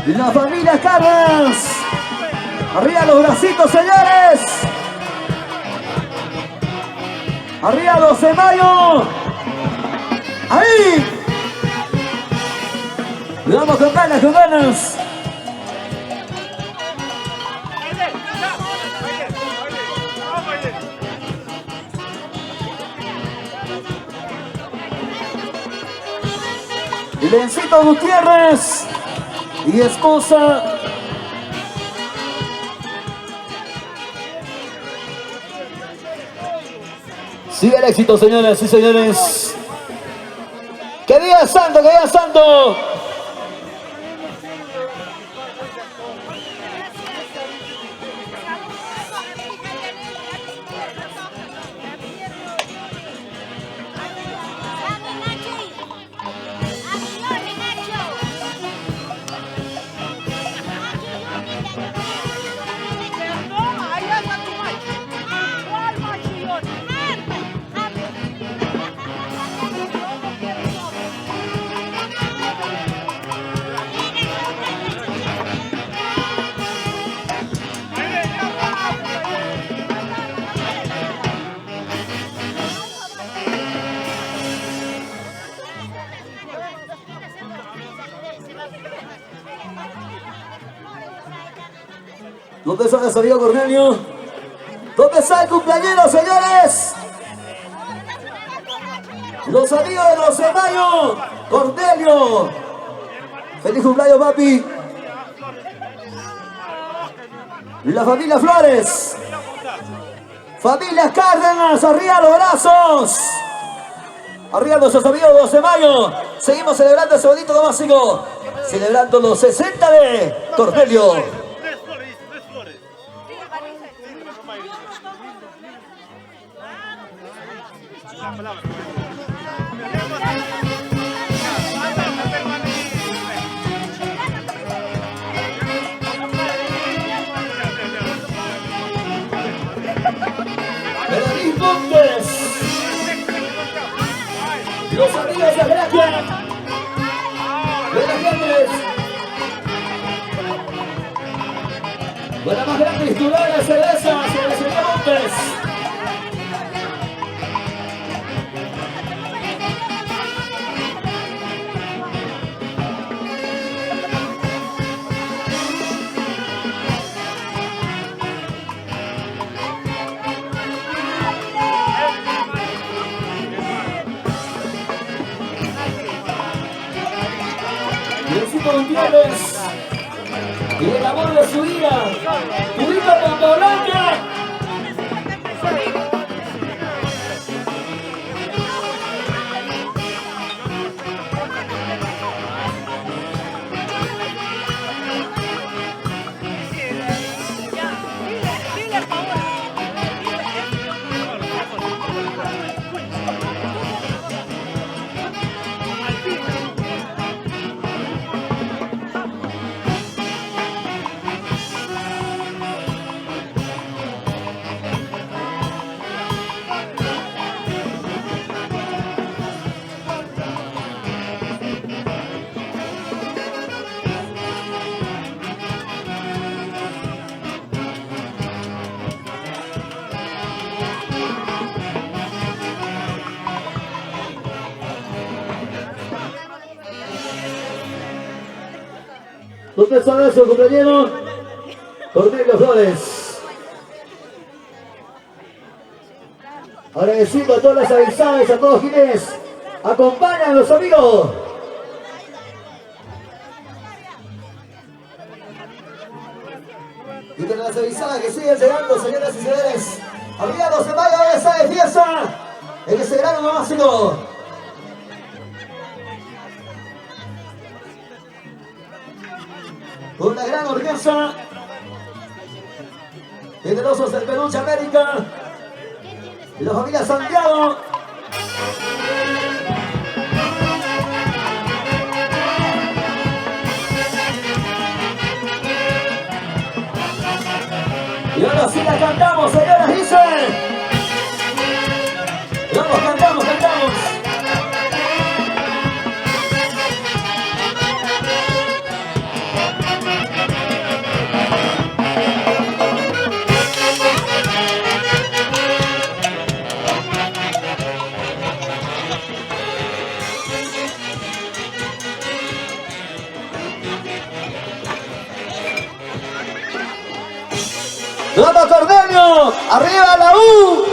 La familia Carras. Arriba los bracitos, señores. Arriba 12 de mayo. Ahí. Le damos con ganas, con ganas. Lencito Gutiérrez y esposa. Sigue el éxito, señoras y señores. ¡Que viva Santo, que viva Santo! ¿Dónde está nuestro amigo Cornelio? ¿Dónde está el cumpleañero, señores? Los amigos de 12 de mayo. Cornelio. Feliz cumpleaños, papi. La familia Flores. Familia Cárdenas, arriba los brazos. Arriba nuestros amigos de 12 de mayo. Seguimos celebrando ese bonito domásico. Celebrando los 60 de Cornelio. Benaví Montes. Los amigos de Gracia. Buenas noches. Con la más grande titular de cerveza, Cervecería Montes. Lencito Gutiérrez y el amor de su vida, Purita Pontoblanca. ¿Dónde está nuestro compañero? Cornelio Flores. Agradeciendo a todas las avisadas, a todos quienes acompañan a los amigos. Y con las avisadas que siguen llegando, señoras y señores. Arriba 12 de mayo, ahora está de fiesta en ese gran domásico. Una gran orquesta. Generosos del Peluche América. Y la familia Santiago. Y ahora sí la cantamos, señoras, dice. Vamos, cantamos, cantamos. Vamos Cordelio, arriba la U.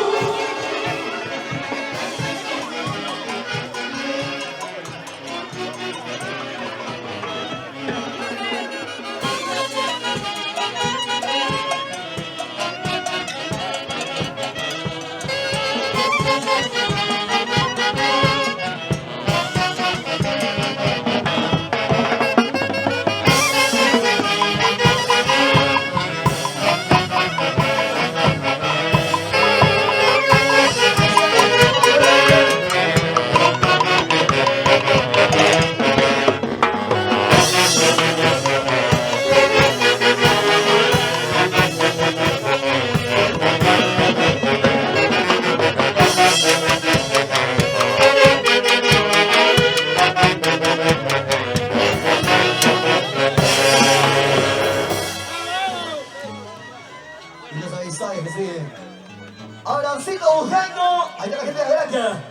Abrancito Eugenio, ahí está la gente de Gracia.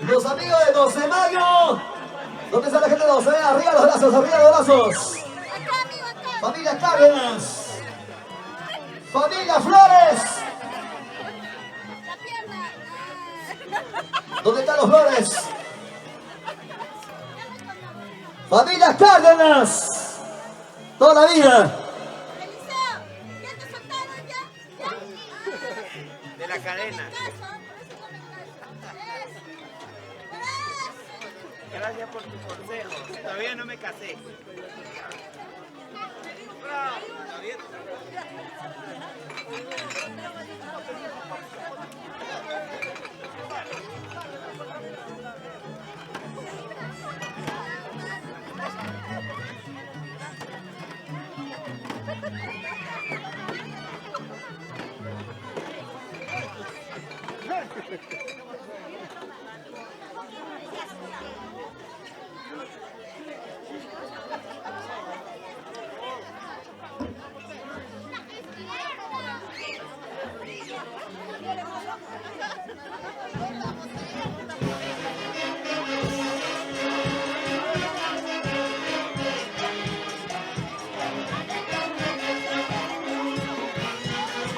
Los amigos de 12 de mayo. ¿Dónde está la gente de 12? Arriba los brazos, arriba los brazos. Familia Cárdenas. Familia Flores. ¿Dónde están los Flores? Familia Cárdenas. Toda la vida. De la cadena. Gracias por tu consejo. Todavía no me casé.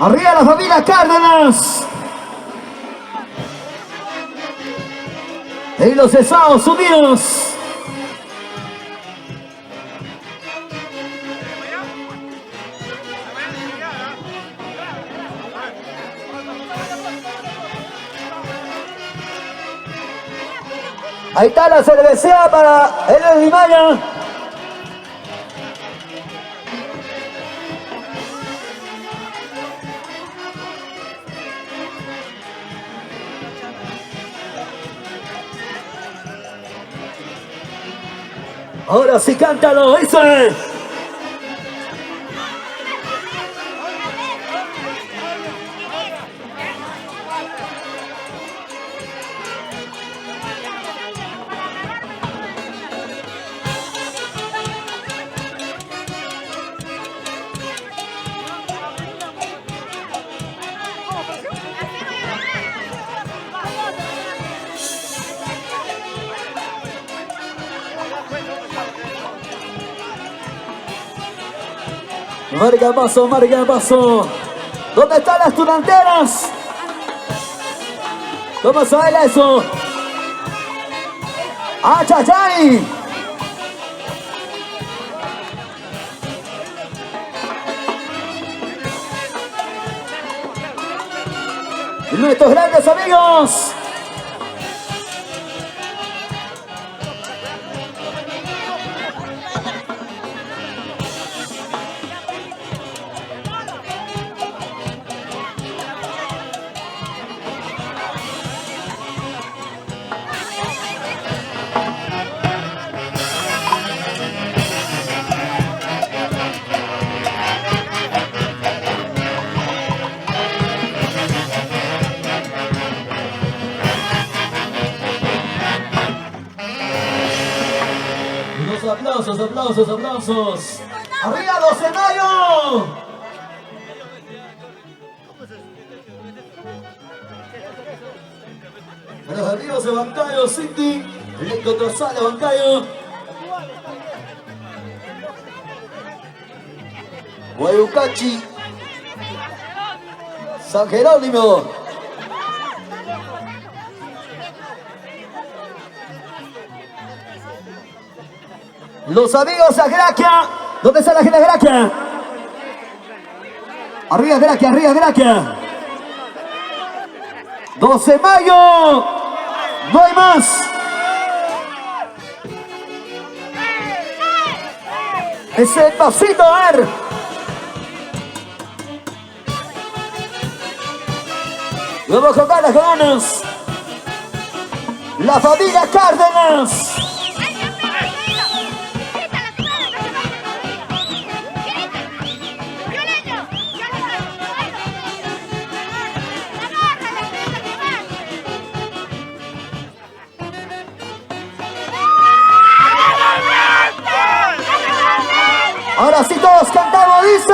Arriba la familia Cárdenas. En los Estados Unidos. Ahí está la cervecera para el Limaya. Ahora sí, cántalo, eso es. Marca paso, marca paso. ¿Dónde están las tunanteras? ¿Cómo se baila eso? ¡Ah, chachay! Nuestros grandes amigos. Aplausos, aplausos, aplausos. ¡Arriba 12 de mayo! A los amigos de Bancayo City, el encontró sale Bancayo. Guayucachi, San Jerónimo. Los amigos de Graquia. ¿Dónde está la gente de Graquia? Arriba Graquia, arriba Graquia. 12 de mayo. No hay más. Ese pasito, a ver. Vamos con ganas, con ganas. La familia Cárdenas. Ahora sí todos cantamos, dice.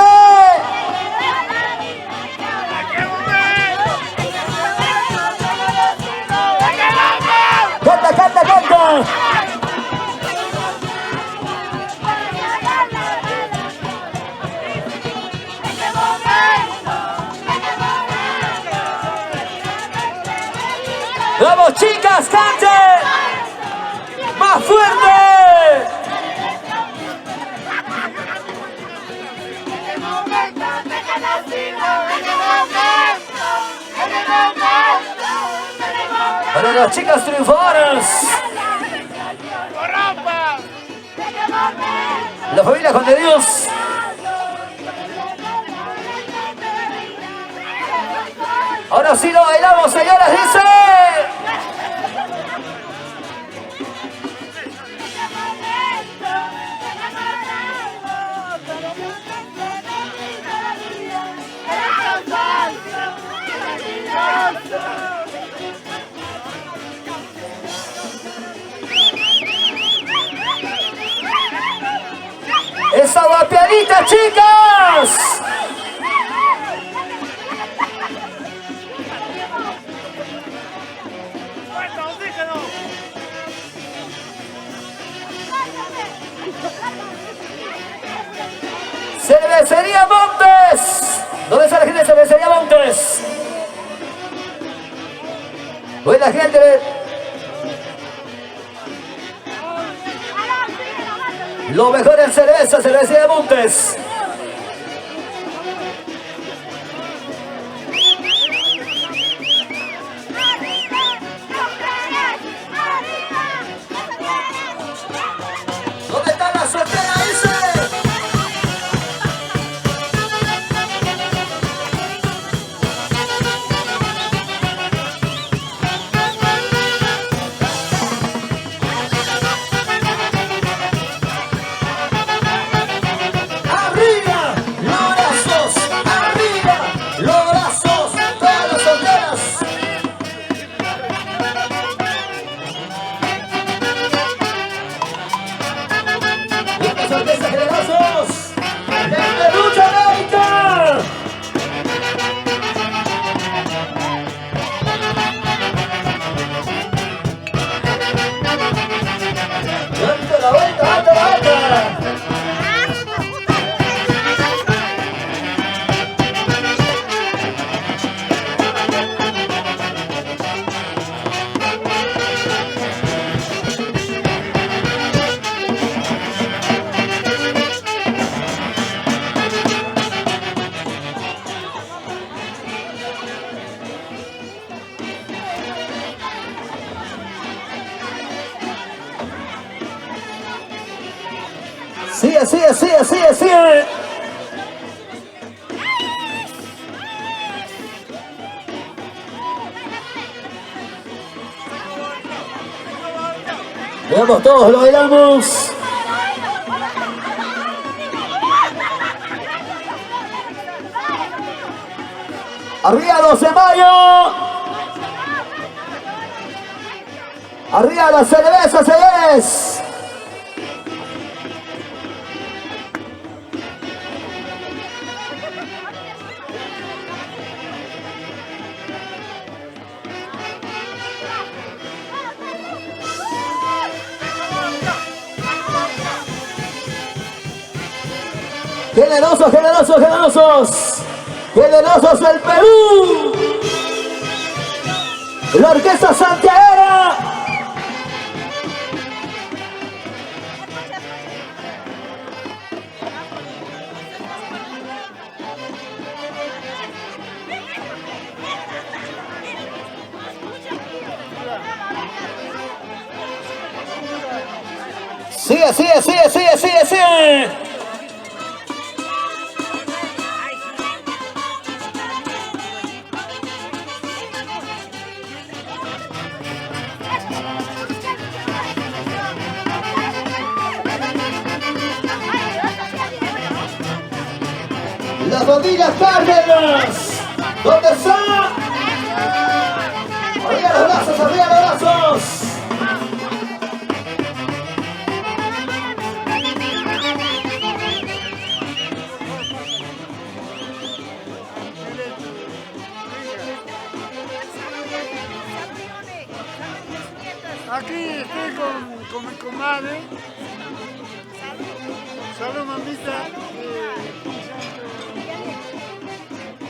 Canta, canta, canta. Vamos chicas, canten. Más fuerte. Para las chicas triunfadoras. La familia Juan de Dios. Ahora sí lo bailamos, señoras, dice. ¡Esa guapianita, chicas! ¡Cervecería Montes! ¿Dónde está la gente de Cervecería Montes? Buena gente. Lo mejor en cerveza, Cervecería Montes. ¿Dónde está la soltera, dice? Sigue, sigue, sigue, sigue, sigue. Veamos todos, lo bailamos. Arriba 12 de mayo. Arriba la cerveza, señores. Generosos, generosos, generosos. Generosos del Perú. La orquesta santiaguera. Sigue, sigue, sigue, sigue, sigue, sigue. La familia Cárdenas. ¿Dónde está? Arriba los brazos, arriba los brazos. Aquí estoy con mi comadre. Salud, mamita.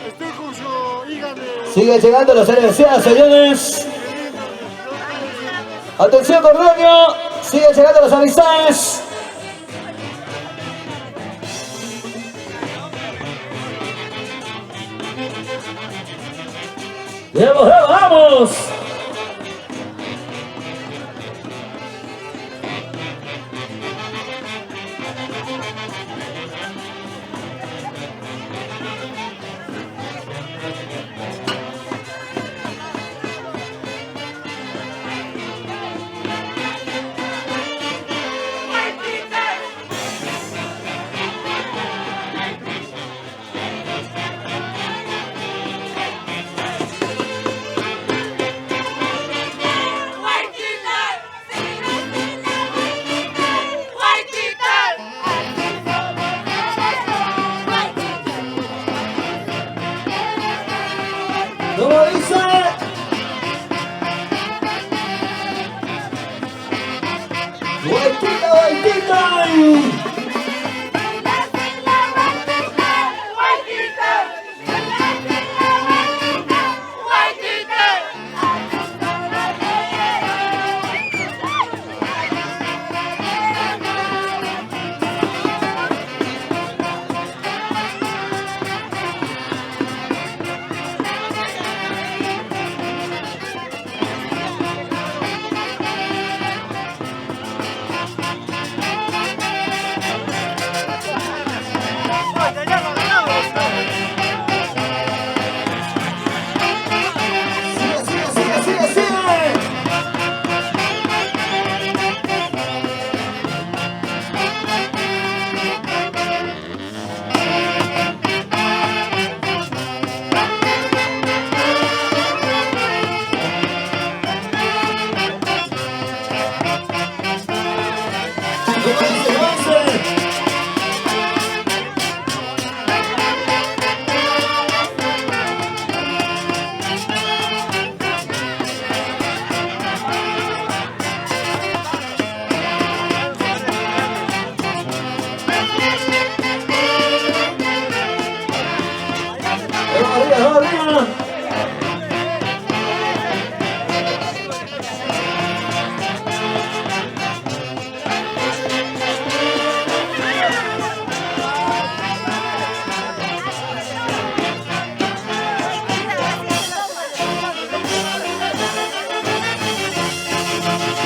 Estoy con su hija de... Sigue llegando la selección, señores. Atención, Cordonio. Siguen llegando las amistades. ¡Vamos, vamos! ¿Cómo dice? ¡Guaitita, guaitita!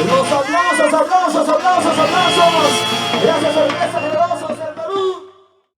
Los aplausos, aplausos, aplausos, aplausos. Gracias, orquesta.